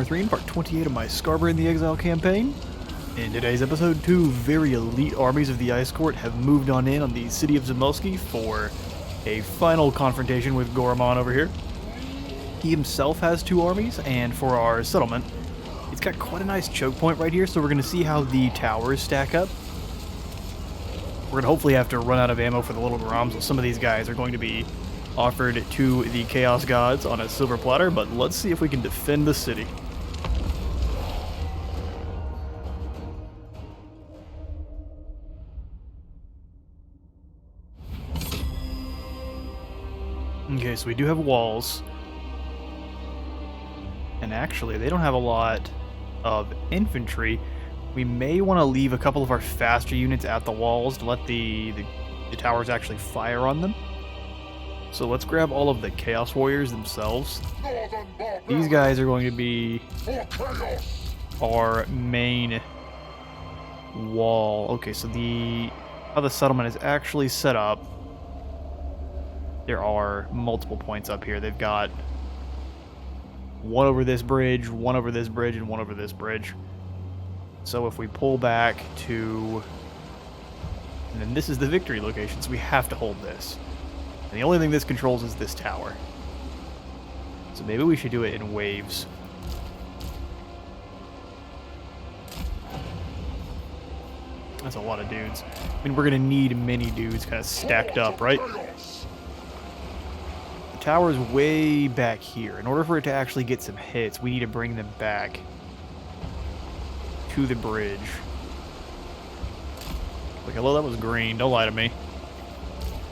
Warhammer 3 in part 28 of my Scarborough in the Exile campaign. In today's episode, two very elite armies of the Ice Court have moved on in on the city of Zamoski for a final confrontation with Goramon over here. He himself has two armies, and for our settlement, it's got quite a nice choke point right here, so we're going to see how the towers stack up. We're going to hopefully have to run out of ammo for the little Groms, so some of these guys are going to be offered to the Chaos Gods on a silver platter, but let's see if we can defend the city. Okay, so we do have walls. And actually, they don't have a lot of infantry. We may want to leave a couple of our faster units at the walls to let the towers actually fire on them. So let's grab all of the Chaos Warriors themselves. These guys are going to be our main wall. Okay, so how the settlement is actually set up, there are multiple points up here. They've got one over this bridge, one over this bridge, and one over this bridge. So if we pull back to... and then this is the victory location, so we have to hold this. And the only thing this controls is this tower. So maybe we should do it in waves. That's a lot of dudes. I mean, we're going to need many dudes kind of stacked up, right? The tower's way back here. In order for it to actually get some hits, we need to bring them back to the bridge. Like, hello, that was green. Don't lie to me.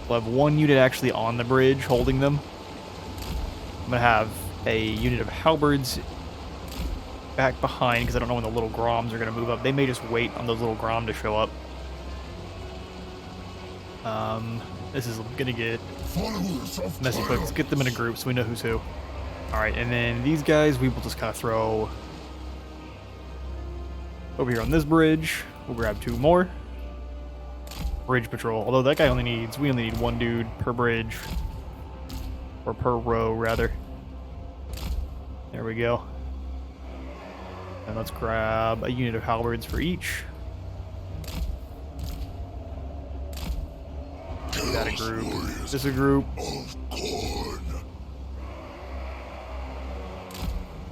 We'll have one unit actually on the bridge holding them. I'm going to have a unit of halberds back behind because I don't know when the little Groms are going to move up. They may just wait on those little Grom to show up. This is going to get messy quick. Let's get them in a group so we know who's who. Alright, and then these guys we will just kind of throw over here on this bridge. We'll grab two more. Bridge patrol, although that guy we only need one dude per bridge, or per row rather. There we go. And let's grab a unit of halberds for each. Is that a group? Is this a group?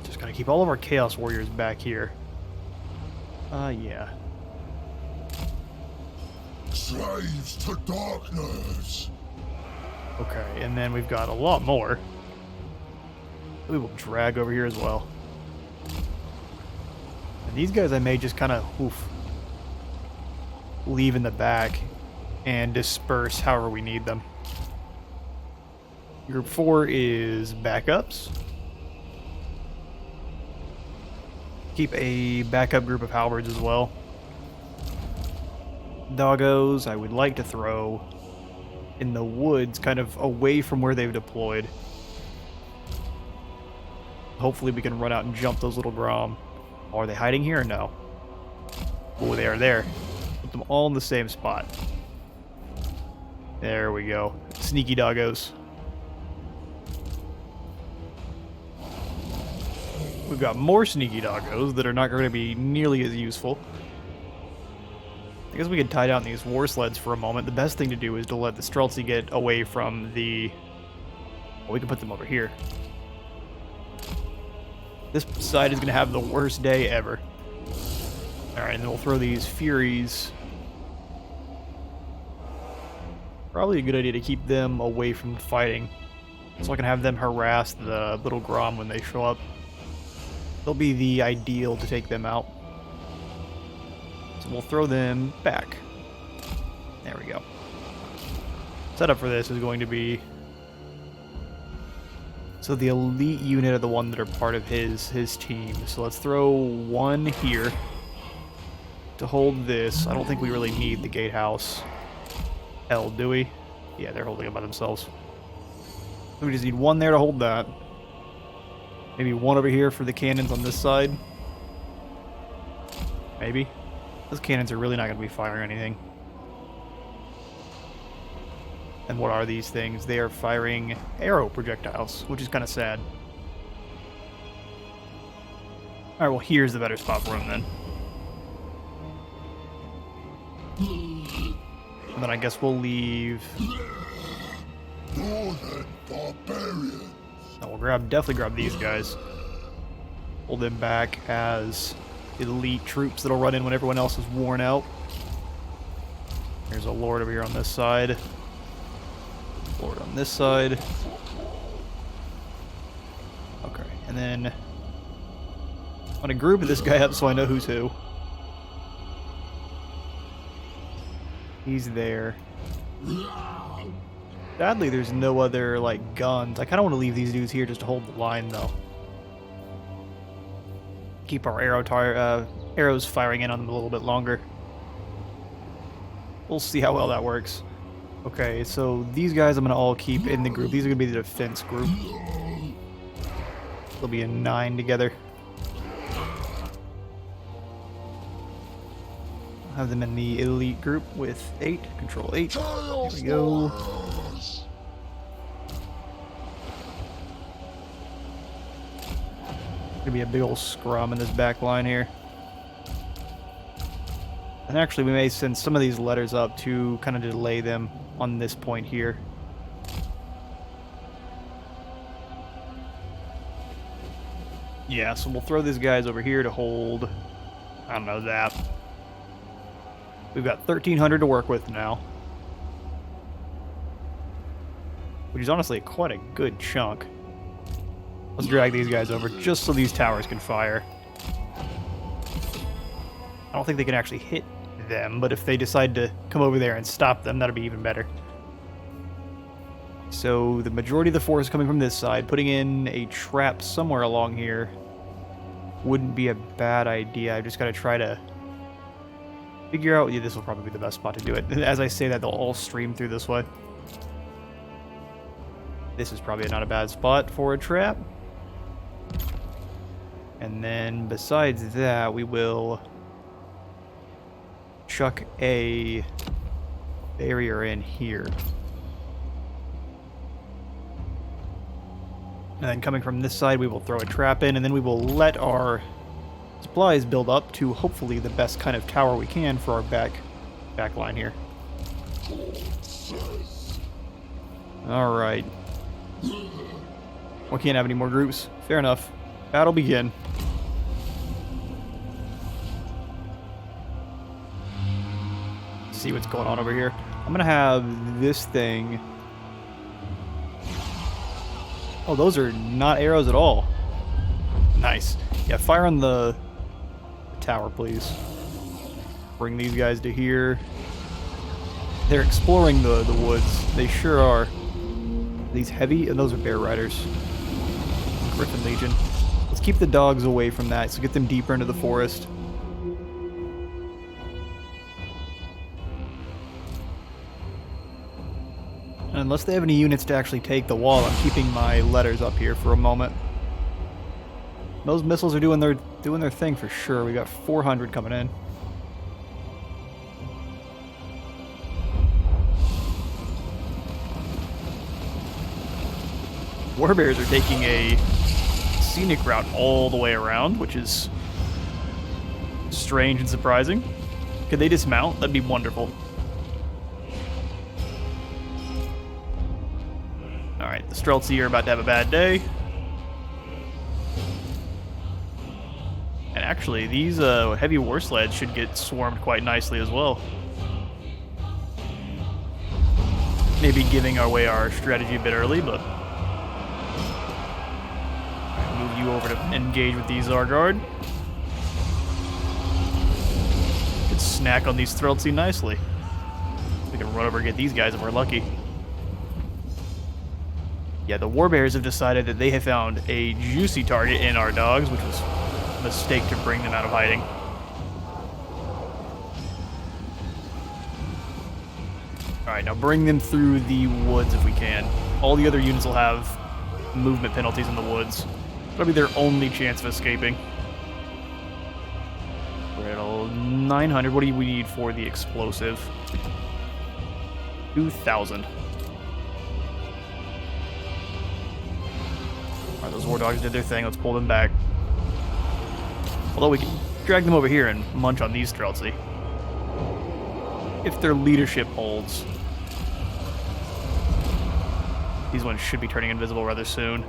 Just gotta keep all of our Chaos Warriors back here. Yeah. Slaves to darkness. Okay, and then we've got a lot more. We will drag over here as well. And these guys I may just kind of leave in the back and disperse however we need them. Group 4 is backups. Keep a backup group of halberds as well. Doggos I would like to throw in the woods, kind of away from where they've deployed. Hopefully we can run out and jump those little Grom. Oh, are they hiding here or no? Oh, they are there. Put them all in the same spot. There we go. Sneaky doggos. We've got more sneaky doggos that are not going to be nearly as useful. I guess we could tie down these war sleds for a moment. The best thing to do is to let the Streltsy get away from the... well, we can put them over here. This side is going to have the worst day ever. Alright, and then we'll throw these Furies. Probably a good idea to keep them away from fighting, so I can have them harass the little Grom when they show up. They'll be the ideal to take them out. So we'll throw them back. There we go. Setup for this is going to be... so the elite unit are the one that are part of his team. So let's throw one here to hold this. I don't think we really need the gatehouse held, do we? Yeah, they're holding it by themselves. We just need one there to hold that. Maybe one over here for the cannons on this side. Maybe. Those cannons are really not going to be firing anything. And what are these things? They are firing arrow projectiles, which is kind of sad. Alright, well, here's the better spot for him then. And then I guess we'll leave. Northern barbarians. No, we'll definitely grab these guys. Hold them back as elite troops that'll run in when everyone else is worn out. There's a lord over here on this side. Lord on this side. Okay, and then I'm gonna group this guy up so I know who's who. He's there. Sadly, there's no other, like, guns. I kind of want to leave these dudes here just to hold the line, though. Keep our arrows firing in on them a little bit longer. We'll see how well that works. Okay, so these guys I'm going to all keep in the group. These are going to be the defense group. They'll be in 9 together. Have them in the elite group with 8. Control 8. There we go. Gonna be a big old scrum in this back line here. And actually, we may send some of these letters up to kind of delay them on this point here. Yeah, so we'll throw these guys over here to hold, I don't know, that. We've got 1,300 to work with now. Which is honestly quite a good chunk. Let's drag these guys over just so these towers can fire. I don't think they can actually hit them, but if they decide to come over there and stop them, that'll be even better. So the majority of the force is coming from this side. Putting in a trap somewhere along here wouldn't be a bad idea. I've just got to try to figure out... Yeah, this will probably be the best spot to do it. As I say that, they'll all stream through this way. This is probably not a bad spot for a trap. And then besides that, we will chuck a barrier in here. And then coming from this side, we will throw a trap in, and then we will let our supplies build up to hopefully the best kind of tower we can for our back line here. Alright. We can't have any more groups. Fair enough. Battle begin. See what's going on over here. I'm gonna have this thing. Oh, those are not arrows at all. Nice. Yeah, fire on the tower, please. Bring these guys to here. They're exploring the woods. They sure are. These heavy, and those are bear riders. Griffin Legion. Let's keep the dogs away from that, so get them deeper into the forest. And unless they have any units to actually take the wall, I'm keeping my letters up here for a moment. Those missiles are doing their thing for sure. We got 400 coming in. Warbears are taking a scenic route all the way around, which is strange and surprising. Could they dismount? That'd be wonderful. Alright, the Streltsy are about to have a bad day. And actually, these heavy war sleds should get swarmed quite nicely as well. Maybe giving away our strategy a bit early, but... Move you over to engage with these Zargard. Could snack on these Streltsy nicely. We can run over and get these guys if we're lucky. Yeah, the Warbears have decided that they have found a juicy target in our dogs, which was a mistake to bring them out of hiding. Alright, now bring them through the woods if we can. All the other units will have movement penalties in the woods. That'll be their only chance of escaping. We're at 900. What do we need for the explosive? 2,000. Alright, those war dogs did their thing. Let's pull them back. Although we can drag them over here and munch on these Streltsy. If their leadership holds. These ones should be turning invisible rather soon.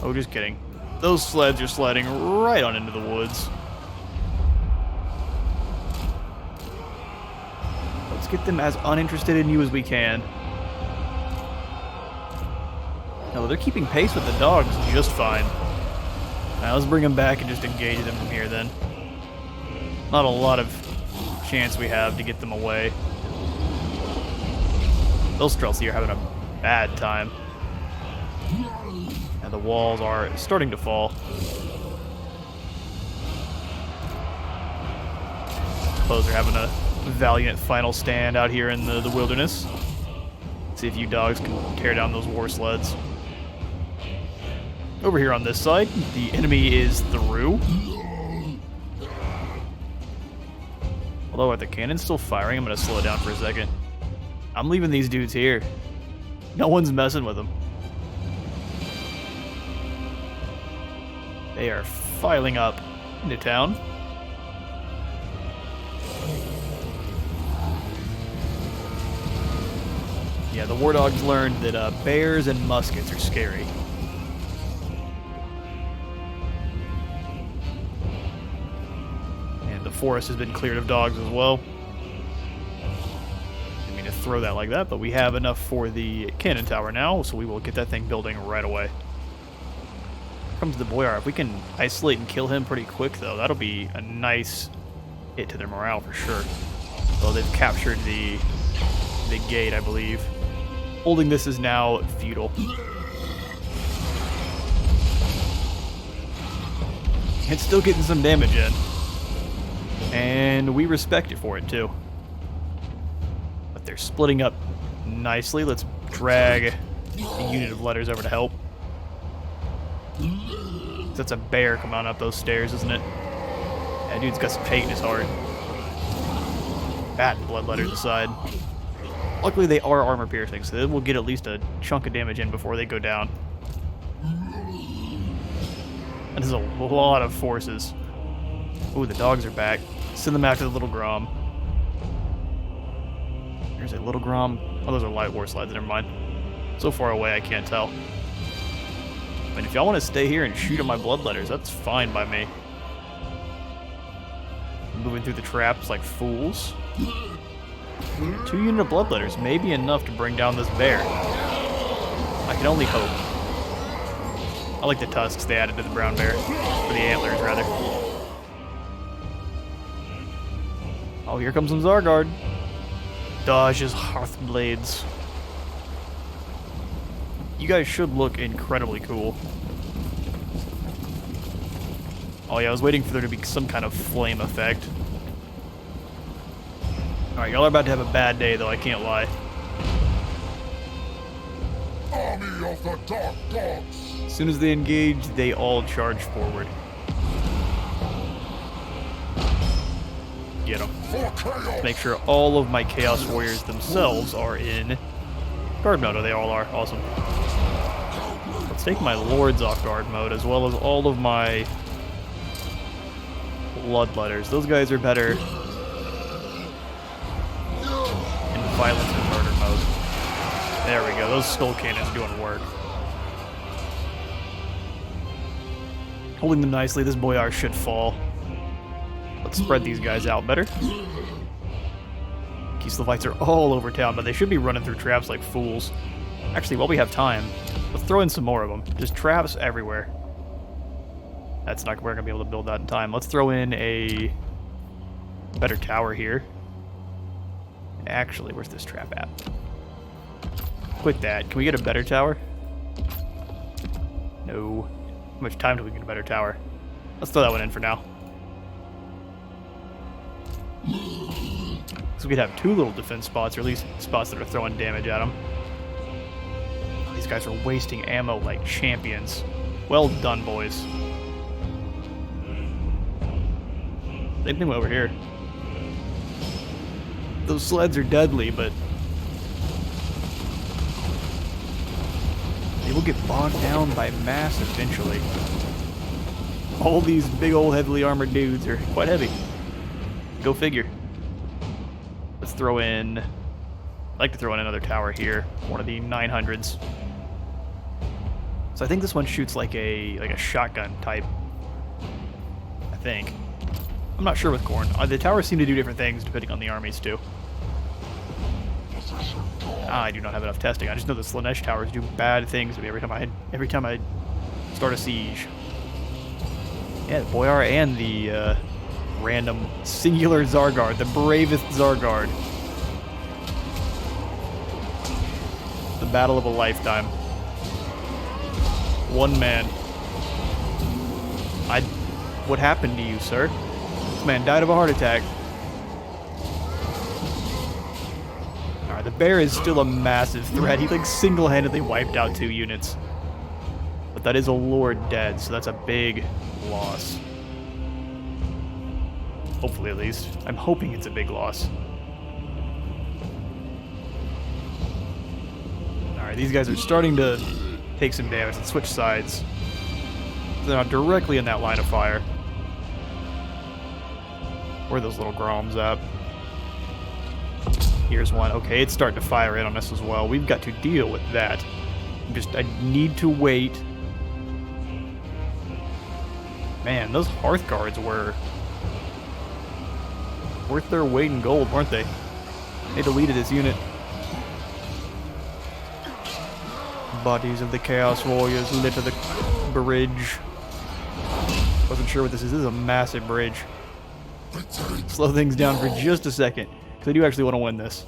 Oh, just kidding. Those sleds are sliding right on into the woods. Let's get them as uninterested in you as we can. No, they're keeping pace with the dogs just fine. Now let's bring them back and just engage them from here then. Not a lot of chance we have to get them away. Those Streltsy are having a bad time. And the walls are starting to fall. Suppose they're having a valiant final stand out here in the wilderness. See if you dogs can tear down those war sleds. Over here on this side, the enemy is through. Although, are the cannons still firing? I'm going to slow it down for a second. I'm leaving these dudes here. No one's messing with them. They are filing up into town. Yeah, the war dogs learned that bears and muskets are scary. And the forest has been cleared of dogs as well. Didn't mean to throw that like that, but we have enough for the cannon tower now, so we will get that thing building right away. Here comes the Boyar. If we can isolate and kill him pretty quick, though, that'll be a nice hit to their morale for sure. Well, they've captured the gate, I believe. Holding this is now futile. It's still getting some damage in. And we respect it for it, too. But they're splitting up nicely. Let's drag a unit of letters over to help. That's a bear coming on up those stairs, isn't it? Yeah, dude's got some hate in his heart. Bat and blood letters aside. Luckily, they are armor piercing, so they will get at least a chunk of damage in before they go down. That is a lot of forces. Ooh, the dogs are back. Send them after the little Grom. There's a little Grom. Oh, those are light war slides, never mind. So far away, I can't tell. I mean, if y'all want to stay here and shoot at my bloodletters, that's fine by me. Moving through the traps like fools. 2 unit of bloodletters may be enough to bring down this bear. I can only hope. I like the tusks they added to the brown bear. Or the antlers, rather. Oh, here comes some Zargard. Dodge's Hearthblades. You guys should look incredibly cool. Oh yeah, I was waiting for there to be some kind of flame effect. Alright, y'all are about to have a bad day, though, I can't lie. Army of the Dark Dogs! As soon as they engage, they all charge forward. Get them. For chaos! Make sure all of my Chaos Warriors themselves are in guard mode. Oh, they all are. Awesome. Let's take my Lords off guard mode, as well as all of my Bloodletters. Those guys are better violence and murder mode. There we go. Those skull cannons doing work. Holding them nicely. This Boyar should fall. Let's spread these guys out better. Kislevites are all over town, but they should be running through traps like fools. Actually, while we have time, let's throw in some more of them. Just traps everywhere. That's not, we're going to be able to build that in time. Let's throw in a better tower here. Actually, where's this trap at? Quit that. Can we get a better tower? No. How much time do we get a better tower? Let's throw that one in for now. So we could have 2 little defense spots, or at least spots that are throwing damage at them. Oh, these guys are wasting ammo like champions. Well done, boys. Same thing over here. Those sleds are deadly, but they will get bogged down by mass eventually. All these big old heavily armored dudes are quite heavy. Go figure. Let's throw in... I'd like to throw in another tower here. One of the 900s. So I think this one shoots like a shotgun type. I think. I'm not sure with Khorne. The towers seem to do different things depending on the armies too. I do not have enough testing. I just know the Slanesh towers do bad things to me every time I start a siege. Yeah, the Boyar and the random singular Zargard, the bravest Zargard. The battle of a lifetime. One man. What happened to you, sir? This man died of a heart attack. Alright, the bear is still a massive threat. He like single-handedly wiped out 2 units. But that is a lord dead, so that's a big loss. Hopefully, at least. I'm hoping it's a big loss. Alright, these guys are starting to take some damage and switch sides. They're not directly in that line of fire. Where are those little Groms at? Here's one. Okay, it's starting to fire in on us as well. We've got to deal with that. I need to wait. Man, those Hearth Guards were worth their weight in gold, weren't they? They deleted this unit. Bodies of the Chaos Warriors litter the bridge. Wasn't sure what this is. This is a massive bridge. Slow things down for just a second, because I do actually want to win this.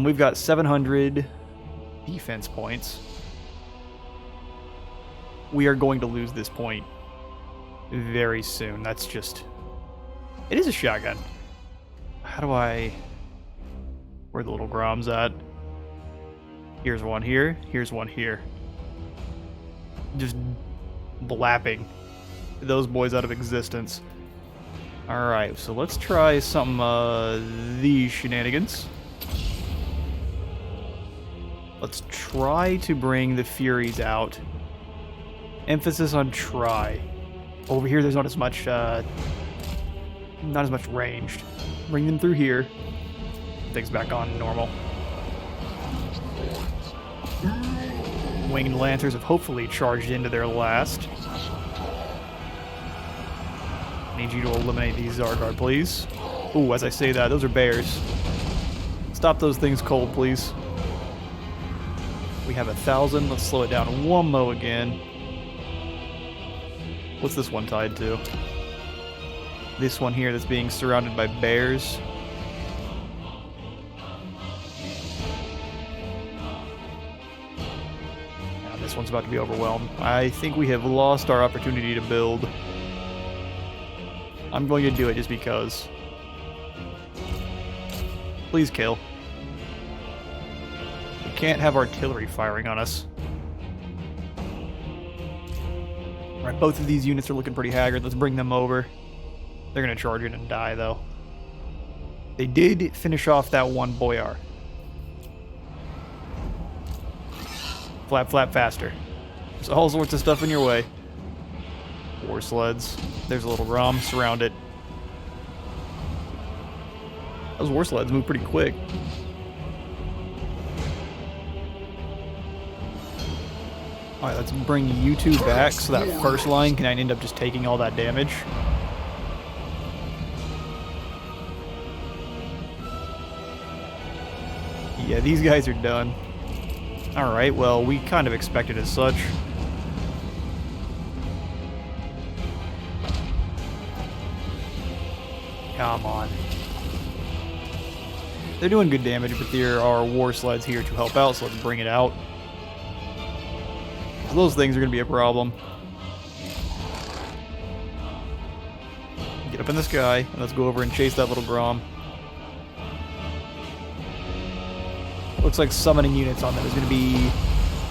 We've got 700 defense points. We are going to lose this point very soon. That's just... It is a shotgun. How do I... Where are the little Groms at? Here's one here. Here's one here. Just blapping those boys out of existence. Alright, so let's try some these shenanigans. Let's try to bring the Furies out. Emphasis on try. Over here there's not as much ranged. Bring them through here. Things back on normal. Winged Lancers have hopefully charged into their last. Need you to eliminate these Zargard, please. Ooh, as I say that, those are bears. Stop those things cold, please. We have 1,000. Let's slow it down one mo again. What's this one tied to? This one here that's being surrounded by bears. Now this one's about to be overwhelmed. I think we have lost our opportunity to build. I'm going to do it just because. Please kill. We can't have artillery firing on us. Alright, both of these units are looking pretty haggard. Let's bring them over. They're going to charge in and die, though. They did finish off that one Boyar. Flap, flap faster. There's all sorts of stuff in your way. War sleds. There's a little Grom. Surround it. Those war sleds move pretty quick. Alright, let's bring you two back so that first line can end up just taking all that damage. Yeah, these guys are done. Alright, well, we kind of expected as such. Come on. They're doing good damage, but there are war sleds here to help out, so let's bring it out. Those things are going to be a problem. Get up in the sky, and let's go over and chase that little Grom. Looks like summoning units on them is going to be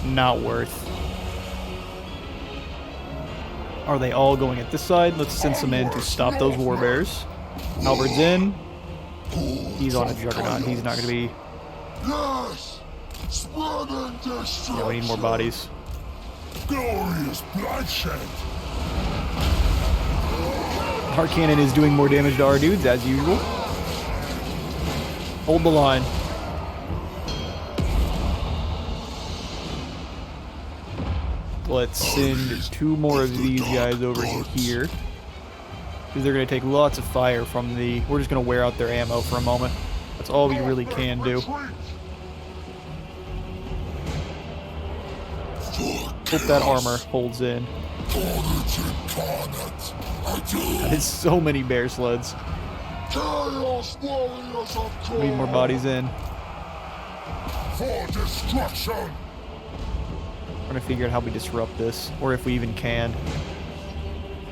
not worth. Are they all going at this side? Let's send some in to stop those warbears. Halberd's in. He's on a Juggernaut. He's not going to be... Yes! Spread and destroy. Yeah, we need more bodies. Glorious bloodshed. Our cannon is doing more damage to our dudes, as usual. Hold the line. Let's send 2 more of these guys over here. Because they're going to take lots of fire from the... We're just going to wear out their ammo for a moment. That's all we really can do. Hope that armor holds in. That is so many bear sleds. We need more bodies in. For destruction. Trying to figure out how we disrupt this, or if we even can.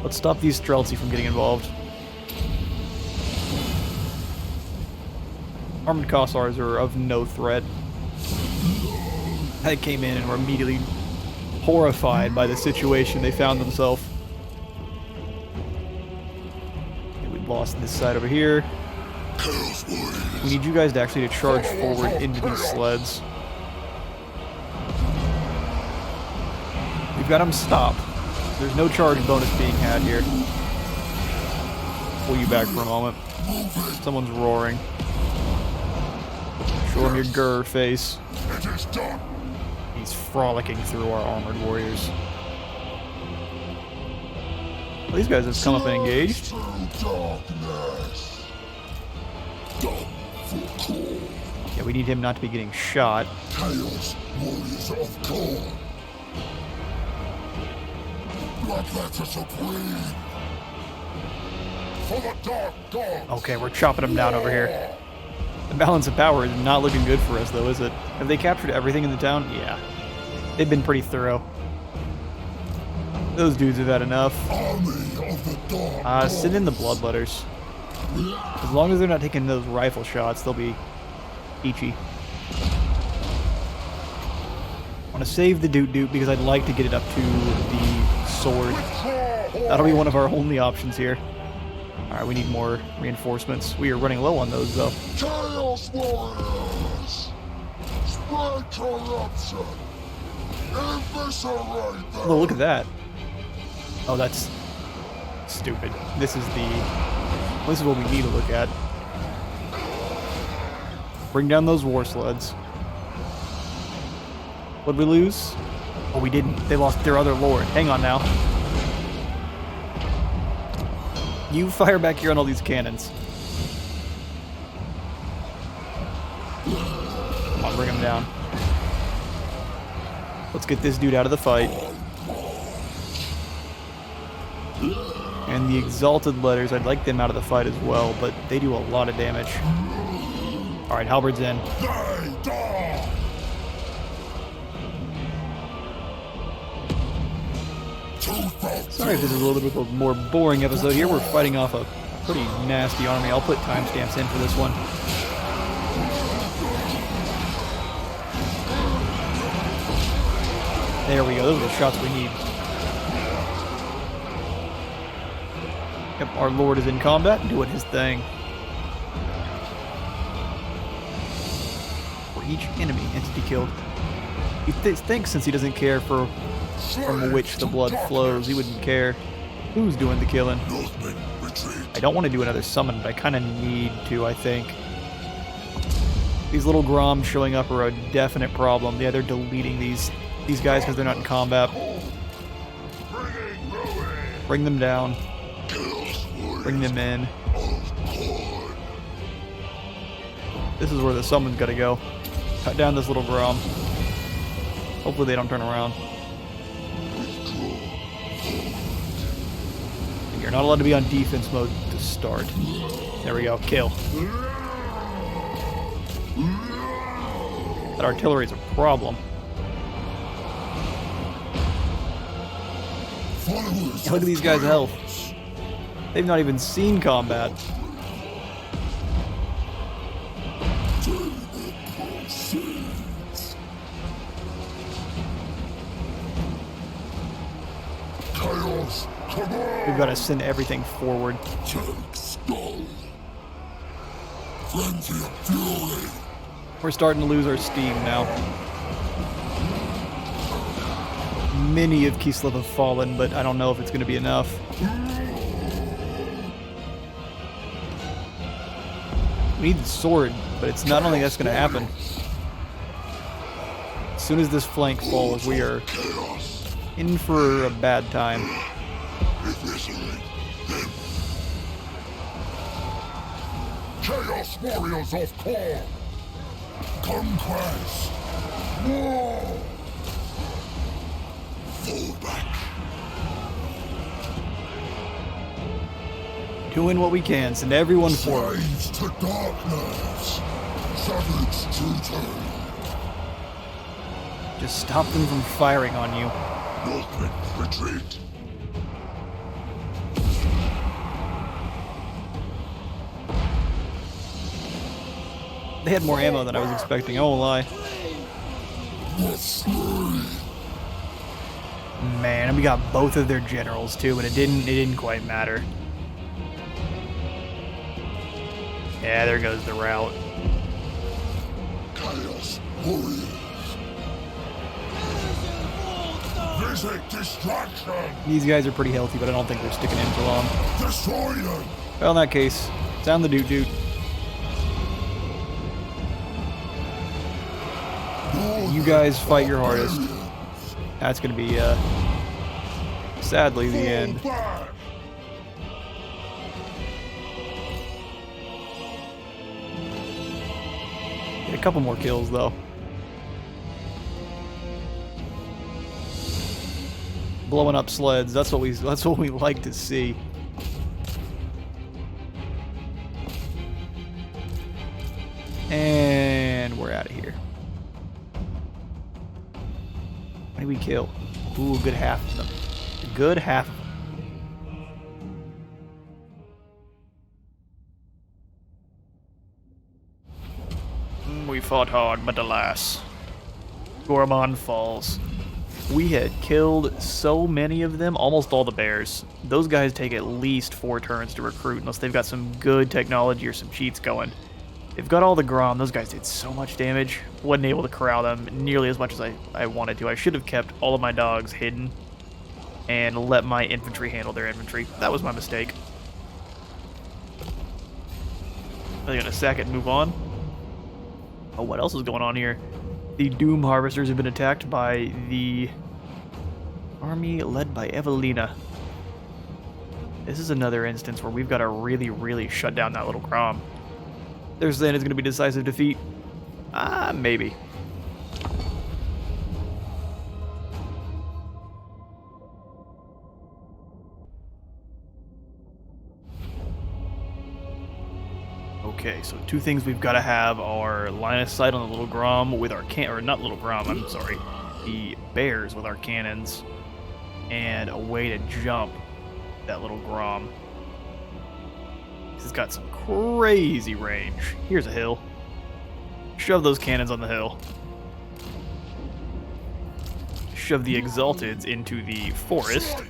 Let's stop these Streltsy from getting involved. Armored Kossars are of no threat. They came in and were immediately horrified by the situation they found themselves. Okay, we lost this side over here. We need you guys to actually charge forward into these sleds. We've got them stopped. There's no charge bonus being had here. Pull you back for a moment. Someone's roaring. Show him your grr face. He's frolicking through our armored warriors. Well, these guys have come up and engaged. Yeah, we need him not to be getting shot. Chaos Warriors of Khorne. Bloodletter supreme. For the dark gods. Okay, we're chopping him down over here. The balance of power is not looking good for us, though, is it? Have they captured everything in the town? Yeah. They've been pretty thorough. Those dudes have had enough. Send in the bloodletters. As long as they're not taking those rifle shots, they'll be peachy. I want to save the doot because I'd like to get it up to the sword. That'll be one of our only options here. Alright, we need more reinforcements. We are running low on those, though. Chaos Warriors! Spread corruption! Eviscerate them! Oh, look at that. Oh, that's stupid. This is what we need to look at. Bring down those war sleds. What'd we lose? Oh, we didn't. They lost their other lord. Hang on now. You fire back here on all these cannons. Come on, bring him down. Let's get this dude out of the fight. And the Exalted Letters, I'd like them out of the fight as well, but they do a lot of damage. Alright, Halberd's in. Sorry if this is a little bit of a more boring episode here. We're fighting off a pretty nasty army. I'll put timestamps in for this one. There we go. Those are the shots we need. Yep, our lord is in combat, doing his thing. For each enemy entity killed. You think since he doesn't care from which the blood flows, he wouldn't care who's doing the killing. I don't want to do another summon, but I kind of need to, I think. These little Groms showing up are a definite problem. Yeah, they're deleting these guys because they're not in combat. Bring them down. Bring them in. This is where the summon's got to go. Cut down this little Grom. Hopefully they don't turn around. And you're not allowed to be on defense mode to start. There we go. Kill. That artillery is a problem. Look at these guys' health. They've not even seen combat. We've got to send everything forward. We're starting to lose our steam now. Many of Kislev have fallen, but I don't know if it's going to be enough. We need the sword, but it's not only that's going to happen. As soon as this flank falls, we are in for a bad time. Chaos Warriors of Khorne! Conquest! War! Fall back! Doing what we can, send everyone forward. Slaves to darkness! Savage tutor! Just stop them from firing on you. Northmen, retreat! They had more ammo than I was expecting, I won't lie. Man, and we got both of their generals too, but it didn't quite matter. Yeah, there goes the route. Chaos Warriors! Visit distraction! These guys are pretty healthy, but I don't think they're sticking in for long. Destroy them! Well, in that case, sound the doot-doot. You guys fight your hardest. That's gonna be, sadly, the end. Back. Get a couple more kills, though. Blowing up sleds, that's what we like to see. And we're out of here. What did we kill? Ooh, a good half of them. A good half of them. We fought hard, but alas. Gormon falls. We had killed so many of them, almost all the bears. Those guys take at least 4 turns to recruit unless they've got some good technology or some cheats going. They've got all the Grom. Those guys did so much damage. Wasn't able to corral them nearly as much as I wanted to. I should have kept all of my dogs hidden and let my infantry handle their infantry. That was my mistake. They're gonna sack it and move on. Oh, what else is going on here? The Doom Harvesters have been attacked by the army led by Evelina. This is another instance where we've got to really, really shut down that little Grom. They're saying it's going to be decisive defeat. Maybe. Okay, so 2 things we've got to have are line of sight on the little Grom with our the bears with our cannons, and a way to jump that little Grom. It's got some crazy range. Here's a hill. Shove those cannons on the hill. Shove the Exalteds into the forest.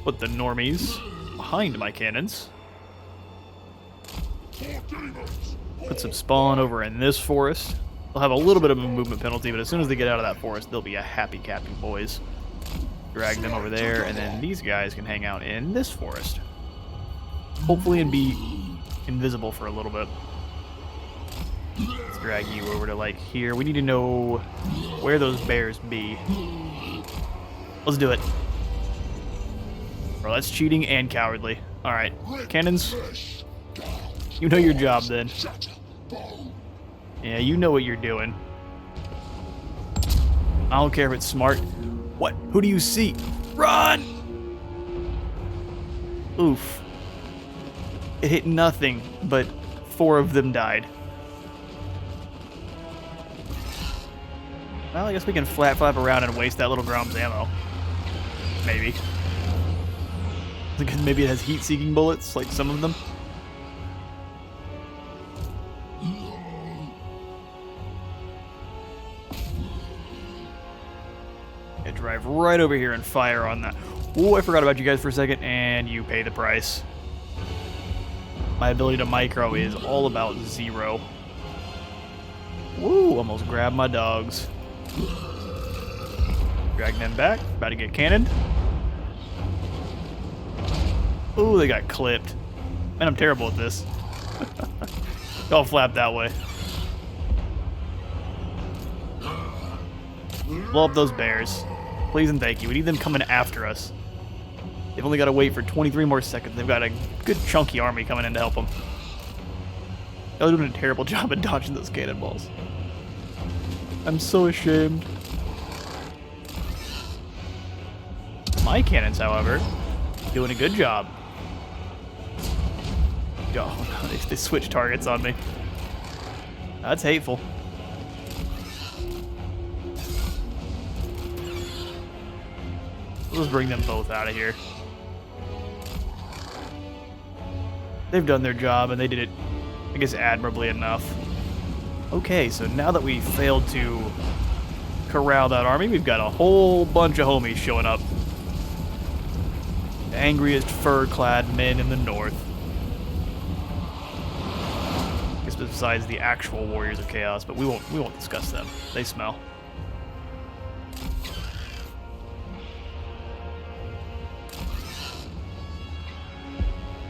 Put the normies behind my cannons. Put some spawn over in this forest. They'll have a little bit of a movement penalty, but as soon as they get out of that forest, they'll be a happy cappy boys. Drag them over there, and then these guys can hang out in this forest. Hopefully and be invisible for a little bit. Let's drag you over to like here. We need to know where those bears be. Let's do it. Bro, that's cheating and cowardly. Alright, cannons. You know your job then. Yeah, you know what you're doing. I don't care if it's smart. What? Who do you see? Run! Oof. It hit nothing, but 4 of them died. Well, I guess we can flap around and waste that little Grom's ammo. Maybe. Because maybe it has heat-seeking bullets, like some of them. Yeah, drive right over here and fire on that. Ooh, I forgot about you guys for a second, and you pay the price. My ability to micro is all about 0. Woo, almost grabbed my dogs. Drag them back, about to get cannoned. Ooh, they got clipped. Man, I'm terrible at this. I'll flap that way. Blow up those bears. Please and thank you. We need them coming after us. They've only got to wait for 23 more seconds. They've got a good chunky army coming in to help them. They're doing a terrible job at dodging those cannonballs. I'm so ashamed. My cannons, however, doing a good job. Oh, no, they switch targets on me. That's hateful. Let's bring them both out of here. They've done their job, and they did it, I guess, admirably enough. Okay, so now that we failed to corral that army, we've got a whole bunch of homies showing up. The angriest fur-clad men in the north. I guess besides the actual warriors of chaos, but we won't discuss them. They smell.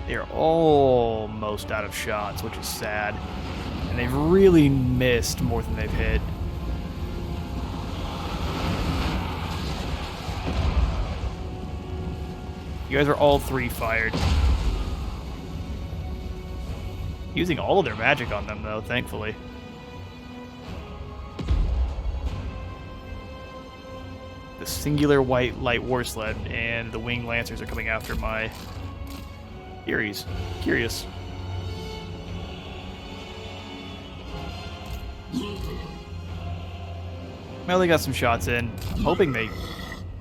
They're almost out of shots, which is sad. And they've really missed more than they've hit. You guys are all three fired. Using all of their magic on them, though, thankfully. The singular white light war sled and the winged lancers are coming after my Furies. Curious. Well, they got some shots in. I'm hoping they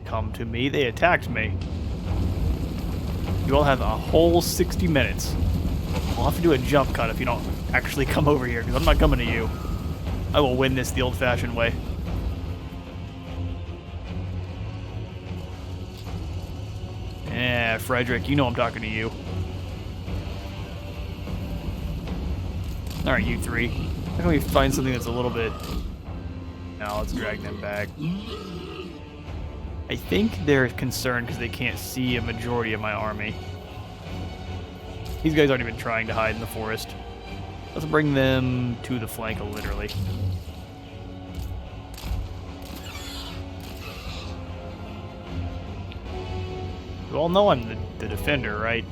come to me. They attacked me. You all have a whole 60 minutes. I'll have to do a jump cut if you don't actually come over here, because I'm not coming to you. I will win this the old-fashioned way. Yeah, Frederick, you know I'm talking to you. Alright, you three. How can we find something that's a little bit... No, let's drag them back. I think they're concerned because they can't see a majority of my army. These guys aren't even trying to hide in the forest. Let's bring them to the flank, literally. You all know I'm the defender, right?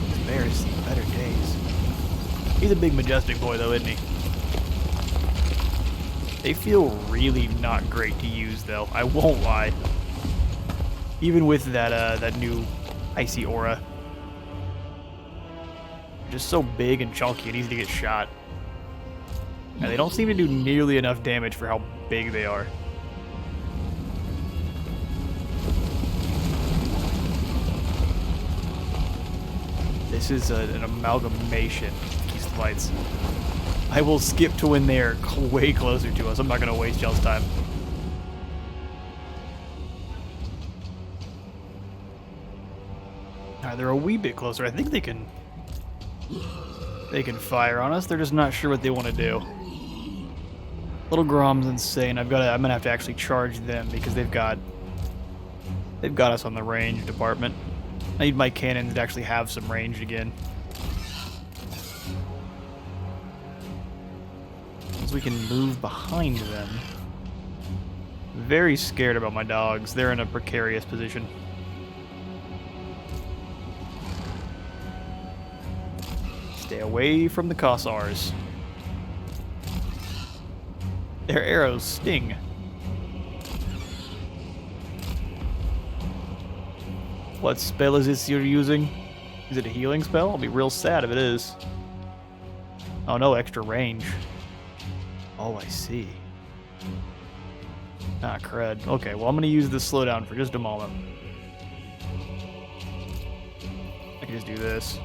These bears see better days. He's a big, majestic boy, though, isn't he? They feel really not great to use, though. I won't lie. Even with that new icy aura. Just so big and chunky and easy to get shot. And they don't seem to do nearly enough damage for how big they are. This is an amalgamation of these fights. I will skip to when they're way closer to us. I'm not going to waste y'all's time. Alright, they're a wee bit closer. I think they can fire on us. They're just not sure what they want to do. Little Grom's insane. I'm gonna have to actually charge them because they've got us on the range department. I need my cannons to actually have some range again. So we can move behind them. Very scared about my dogs. They're in a precarious position. Stay away from the Kossars. Their arrows sting. What spell is this you're using? Is it a healing spell? I'll be real sad if it is. Oh no, extra range. Oh, I see. Ah, crud. Okay, well I'm gonna use this slowdown for just a moment. I can just do this.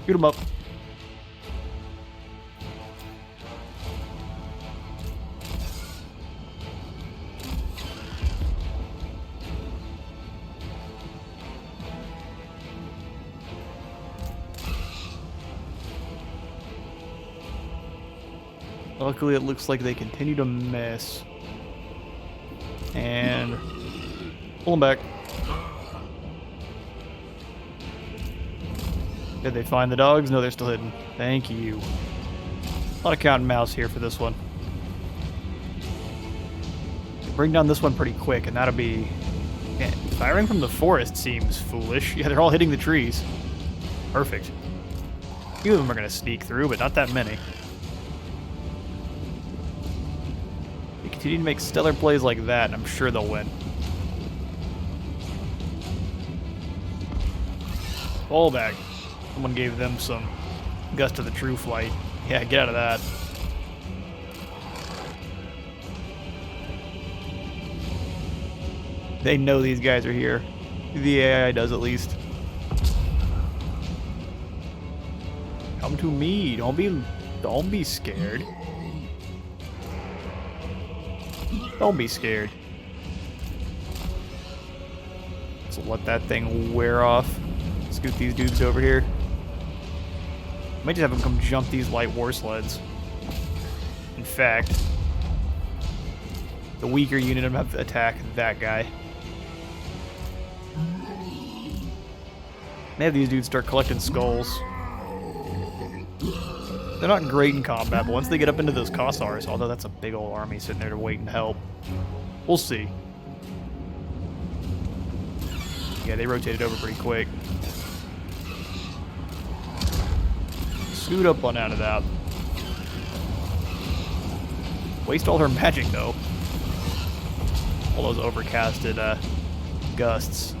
Shoot him up. Luckily, it looks like they continue to miss. And pull them back. Did they find the dogs? No, they're still hidden. Thank you. A lot of cat and mouse here for this one. Bring down this one pretty quick, and that'll be... Man, firing from the forest seems foolish. Yeah, they're all hitting the trees. Perfect. A few of them are going to sneak through, but not that many. They continue to make stellar plays like that, and I'm sure they'll win. Fall back. Someone gave them some gust of the true flight. Yeah, get out of that. They know these guys are here. The AI does, at least. Come to me. Don't be scared. Don't be scared. So let that thing wear off. Scoot these dudes over here. Might just have them come jump these light war sleds. In fact, the weaker unit of them have to attack that guy. May have these dudes start collecting skulls. They're not great in combat, but once they get up into those Kossars, although that's a big old army sitting there to wait and help. We'll see. Yeah, they rotated over pretty quick. Scoot up on out of that. Waste all her magic, though. All those overcasted gusts.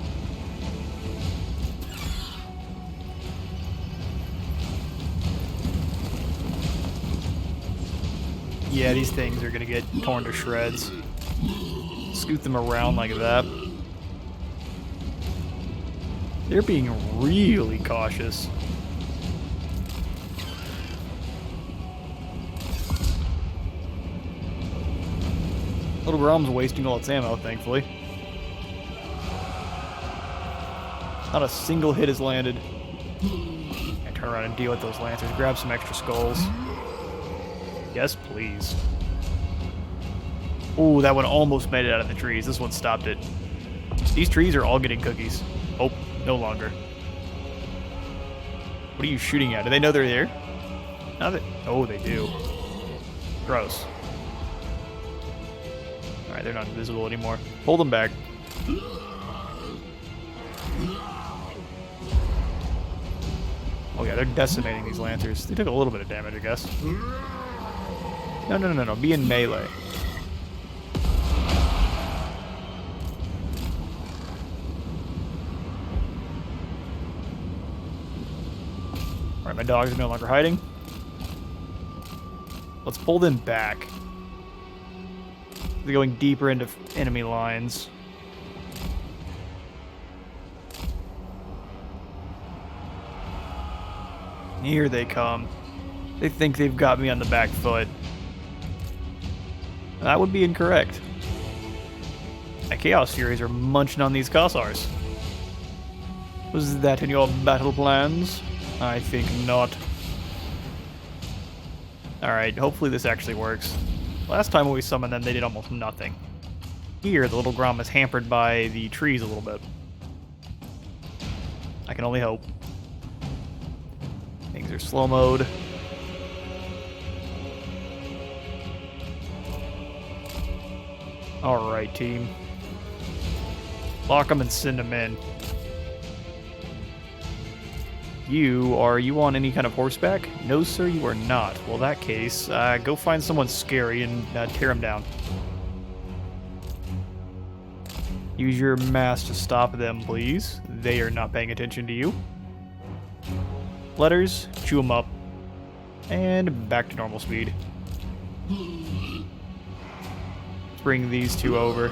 Yeah, these things are gonna get torn to shreds. Scoot them around like that. They're being really cautious. Little Grom's wasting all its ammo, thankfully. Not a single hit has landed. I turn around and deal with those lancers. Grab some extra skulls. Yes, please. Ooh, that one almost made it out of the trees. This one stopped it. These trees are all getting cookies. Oh, no longer. What are you shooting at? Do they know they're there? Now that... Oh, they do. Gross. Alright, they're not invisible anymore. Hold them back. Oh yeah, they're decimating these lancers. They took a little bit of damage, I guess. No. Be in melee. Alright, my dogs are no longer hiding. Let's pull them back. They're going deeper into enemy lines. Here they come. They think they've got me on the back foot. That would be incorrect. My Chaos Furies are munching on these Kossars. Was that in your battle plans? I think not. Alright, hopefully this actually works. Last time when we summoned them, they did almost nothing. Here, the little Grom is hampered by the trees a little bit. I can only hope. Things are slow mode. Alright, team. Lock them and send them in. Are you on any kind of horseback? No, sir, you are not. Well, in that case, go find someone scary and tear them down. Use your mass to stop them, please. They are not paying attention to you. Letters, chew them up. And back to normal speed. Let's bring these two over.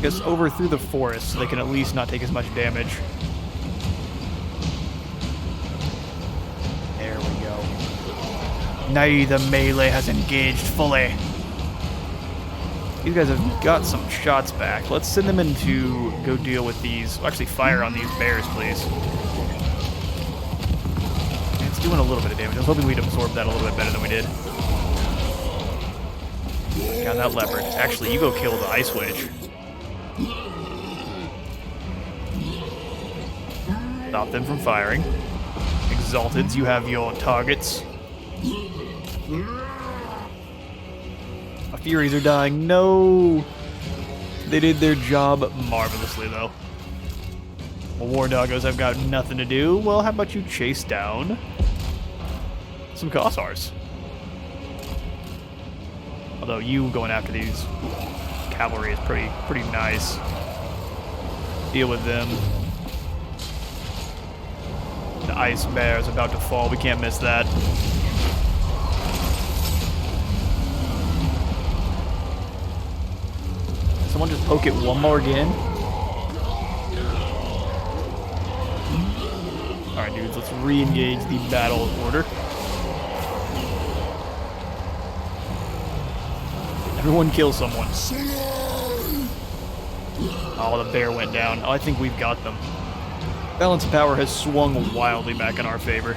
Guess over through the forest so they can at least not take as much damage. There we go. Now the melee has engaged fully. These guys have got some shots back. Let's send them in to go deal with these. Well, actually, fire on these bears, please. It's doing a little bit of damage. I was hoping we'd absorb that a little bit better than we did. Got that leopard. Actually, you go kill the ice witch. Stop them from firing. Exalteds, you have your targets. My Furies are dying. No! They did their job marvelously, though. Well, War Doggos have got nothing to do. Well, how about you chase down some Kossars? Although you going after these cavalry is pretty nice. Deal with them. The Ice Bear is about to fall. We can't miss that. Someone just poke it one more again. Alright, dudes, let's re-engage the battle order. Everyone kill someone. Oh, the bear went down. Oh, I think we've got them. Balance of power has swung wildly back in our favor.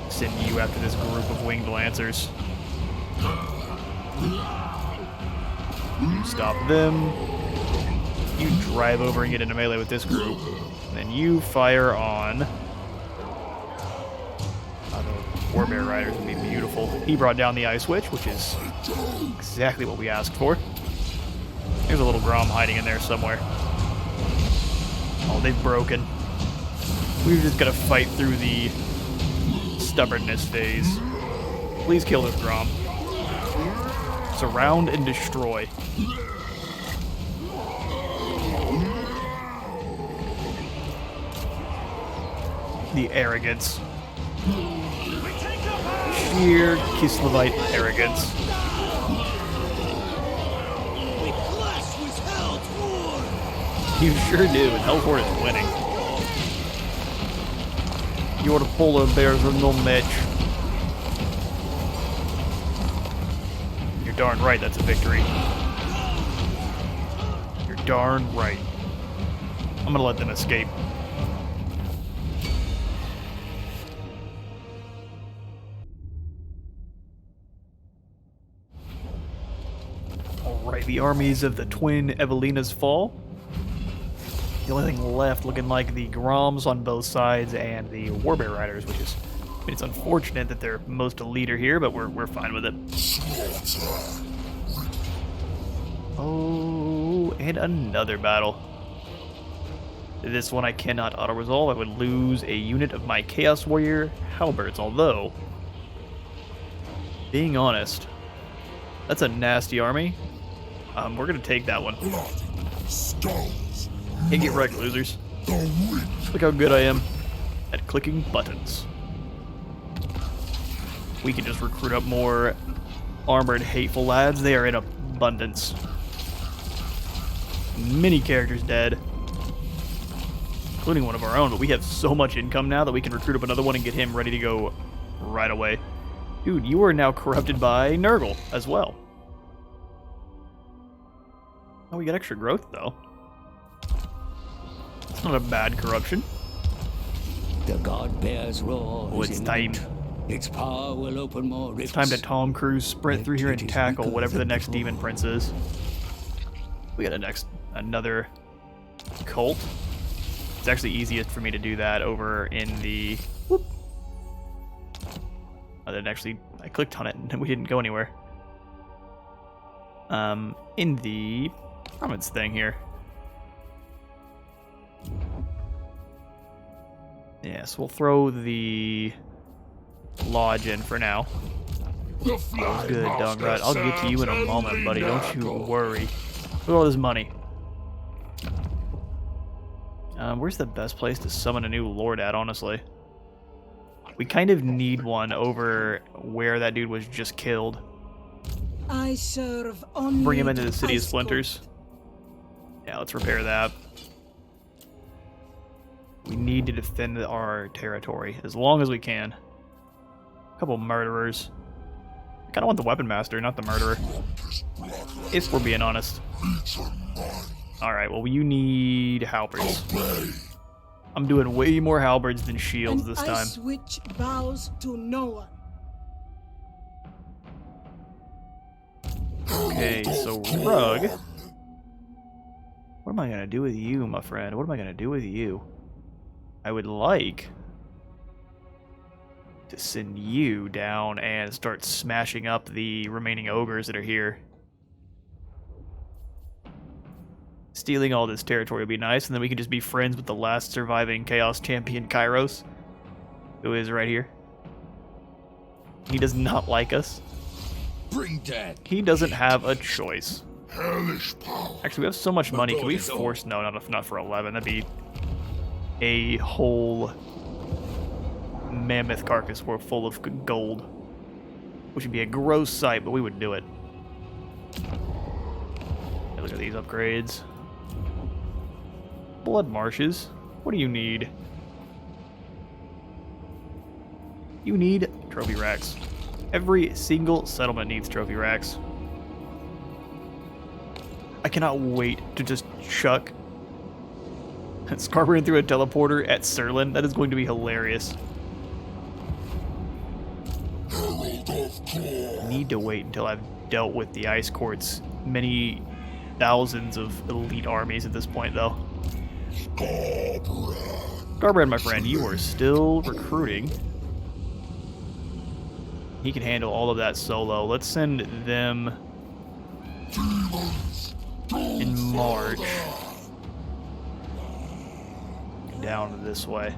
Send you after this group of winged lancers. You stop them. You drive over and get into melee with this group. Then you fire on... Warbear Riders would be beautiful. He brought down the Ice Witch, which is exactly what we asked for. There's a little Grom hiding in there somewhere. Oh, they've broken. We've just got to fight through the stubbornness phase. Please kill this Grom. Surround and destroy. The arrogance. Sheer Kislevite arrogance. You sure do, and Hellfort is winning. Your polar bears are no match. You're darn right that's a victory. You're darn right. I'm gonna let them escape. Alright, the armies of the twin Evelinas fall. The only thing left looking like the Groms on both sides and the Warbear Riders, which is... I mean, it's unfortunate that they're most elite here, but we're fine with it. Oh, and another battle. This one I cannot auto-resolve. I would lose a unit of my Chaos Warrior Halberds, although... being honest, that's a nasty army. We're gonna take that one. Hey, get wrecked, losers. Look how good I am at clicking buttons. We can just recruit up more armored, hateful lads. They are in abundance. Many characters dead, including one of our own, but we have so much income now that we can recruit up another one and get him ready to go right away. Dude, you are now corrupted by Nurgle as well. Oh, we got extra growth, though. It's not a bad corruption. The god bears roar. Oh, it's time. Its power will open more rifts. It's time to Tom Cruise sprint through here and tackle whatever the next demon prince is. We got another cult. It's actually easiest for me to do that over in the... Whoop. Oh, then actually, I clicked on it and we didn't go anywhere. In the province thing here. Yes, we'll throw the lodge in for now. Good, Dogrod. I'll get to you in a moment, buddy. Don't you worry. Look at all this money. Where's the best place to summon a new lord at, honestly? We kind of need one over where that dude was just killed. I serve only Bring him into the City of Ice Splinters. Yeah, let's repair that. We need to defend our territory as long as we can. A couple murderers. I kind of want the Weapon Master, not the murderer. If we're being honest. Alright, well, you need halberds. I'm doing way more halberds than shields this time. Ice Witch bows to no one. Okay, so Rug. What am I gonna do with you, my friend? What am I gonna do with you? I would like to send you down and start smashing up the remaining ogres that are here. Stealing all this territory would be nice, and then we can just be friends with the last surviving Chaos Champion, Kairos, who is right here. He does not like us. Bring death. He doesn't have a choice. Hellish power. Actually, we have so much money. Can we force? No, not for 11. That'd be a whole mammoth carcass full of gold, which would be a gross sight, but we would do it. Hey, look at these upgrades. Blood marshes. What do you need? You need trophy racks. Every single settlement needs trophy racks. I cannot wait to just chuck Scarberin through a teleporter at Serlin. That is going to be hilarious. Herald of Khorne. I need to wait until I've dealt with the Ice Court's many thousands of elite armies at this point, though. Scarberin, my friend, you are still recruiting. He can handle all of that solo. Let's send them in March down this way.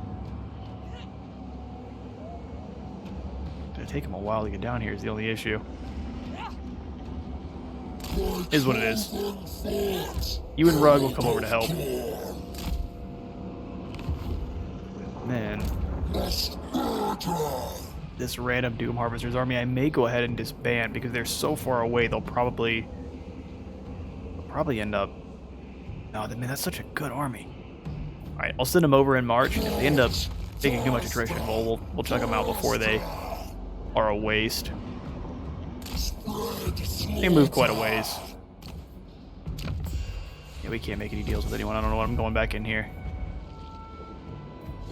It's gonna take him a while to get down here is the only issue. Is what it is. You and Rug will come over to help. Man. This random Doom Harvester's army, I may go ahead and disband because they're so far away. They'll probably end up. No, man, that's such a good army. All right, I'll send them over in March. If they end up taking too much attrition, we'll check them out before they are a waste. They move quite a ways. Yeah, we can't make any deals with anyone. I don't know what I'm going back in here.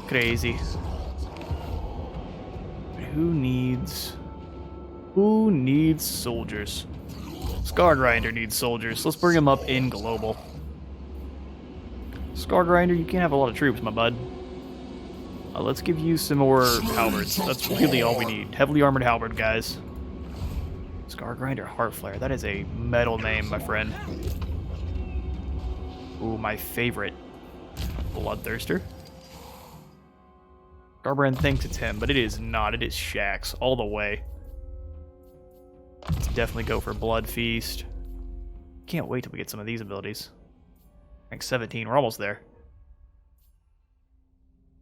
Crazy. Who needs soldiers? Scargrinder needs soldiers. Let's bring him up in global. Scargrinder, you can't have a lot of troops, my bud. Let's give you some more halberds. That's really all we need. Heavily armored halberd, guys. Scargrinder Heartflare. That is a metal name, my friend. Ooh, my favorite. Bloodthirster. Scarbrand thinks it's him, but it is not. It is Shax all the way. Let's definitely go for Blood Feast. Can't wait till we get some of these abilities. Rank 17, we're almost there.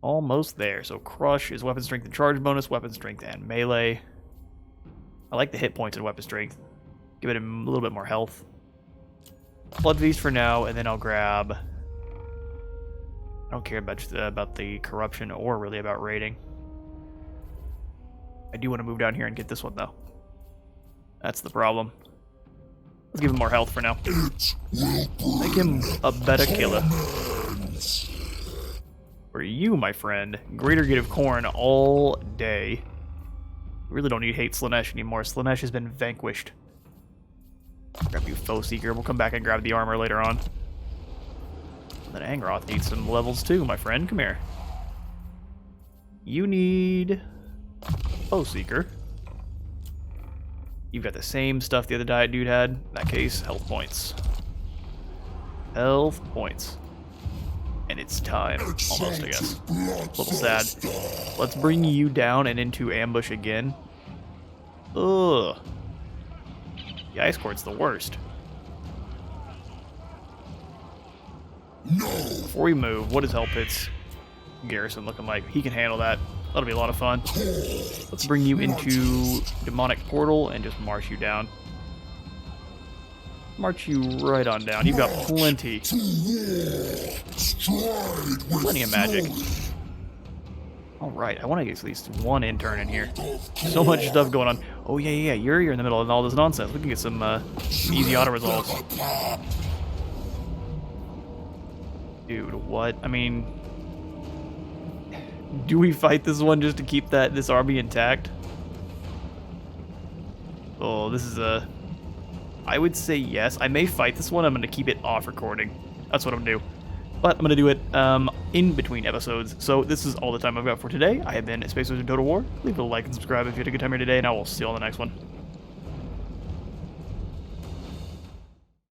Almost there. So Crush is weapon strength and charge bonus, weapon strength and melee. I like the hit points and weapon strength. Give it a little bit more health. Blood Feast for now, and then I'll grab... I don't care about the corruption or really about raiding. I do want to move down here and get this one, though. That's the problem. Let's give him more health for now. Make him a better killer. For you, my friend, Greater Gate of Khorne all day. We really don't need hate Slaanesh anymore. Slaanesh has been vanquished. Grab you, Foe Seeker. We'll come back and grab the armor later on. And then Angroth needs some levels too, my friend. Come here. You need Foe Seeker. You've got the same stuff the other diet dude had. In that case, health points. Health points. And it's time. Almost, I guess. A little sad. Let's bring you down and into ambush again. Ugh. The Ice Court's the worst. No. Before we move, what is Hellpit's garrison looking like? He can handle that. That'll be a lot of fun. Let's bring you into Demonic Portal and just march you down. March you right on down. You've got plenty of magic. Alright, I want to get at least one intern in here. So much stuff going on. Oh, yeah. You're in the middle of all this nonsense. We can get some easy auto results. Dude, what? I mean, do we fight this one just to keep this army intact? Oh, this is a... I would say yes. I may fight this one. I'm going to keep it off recording. That's what I'm going to do. But I'm going to do it in between episodes. So this is all the time I've got for today. I have been Space Wizard Total War. Leave a like and subscribe if you had a good time here today, and I will see you on the next one.